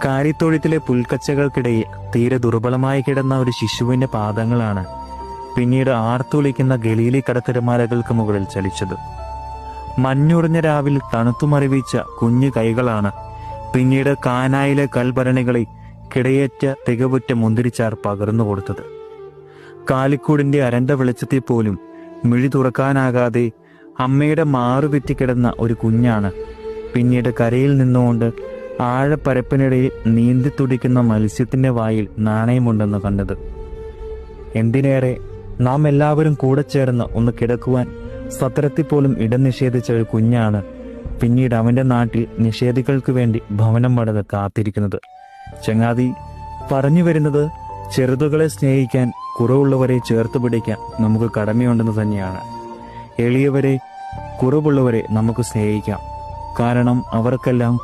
കാരിത്തൊഴുത്തിലെ പുൽക്കച്ചകൾക്കിടയിൽ തീരെ ദുർബലമായി കിടന്ന ഒരു ശിശുവിന്റെ പാദങ്ങളാണ് പിന്നീട് ആർത്തുളിക്കുന്ന ഗലീലി കടത്തിരമാലകൾക്ക് മുകളിൽ ചലിച്ചത്. മഞ്ഞുറഞ്ഞ രാവിൽ തണുത്തുമറിവിച്ച കുഞ്ഞു കൈകളാണ് പിന്നീട് കാനായിലെ കൽഭരണികളിൽ കിടയേറ്റ തികവുറ്റ മുന്തിരിച്ചാർ പകർന്നു കൊടുത്തത്. കാലിക്കൂടിന്റെ അരണ്ട വെളിച്ചത്തിൽ പോലും മിഴി തുറക്കാനാകാതെ അമ്മയുടെ മാറുപെറ്റിക്കിടന്ന ഒരു കുഞ്ഞാണ് പിന്നീട് കരയിൽ നിന്നുകൊണ്ട് ആഴപ്പരപ്പിനിടയിൽ നീന്തി തുടിക്കുന്ന മത്സ്യത്തിന്റെ വായിൽ നാണയമുണ്ടെന്ന് കണ്ടത്. എന്തിനേറെ നാം എല്ലാവരും കൂടെ ചേർന്ന് ഒന്ന് കിടക്കുവാൻ സത്രത്തിൽ പോലും ഇടം നിഷേധിച്ച ഒരു കുഞ്ഞാണ് പിന്നീട് അവന്റെ നാട്ടിൽ നിഷേധികൾക്ക് വേണ്ടി ഭവനം പണിത് കാത്തിരിക്കുന്നത്. ചങ്ങാതി, പറഞ്ഞു വരുന്നത് ചെറുതുകളെ സ്നേഹിക്കാൻ, കുറവുള്ളവരെ ചേർത്ത് പിടിക്കാൻ നമുക്ക് കടമയുണ്ടെന്ന് തന്നെയാണ്. എളിയവരെ, കുറവുള്ളവരെ നമുക്ക് സ്നേഹിക്കാം. കാരണം അവർക്കെല്ലാം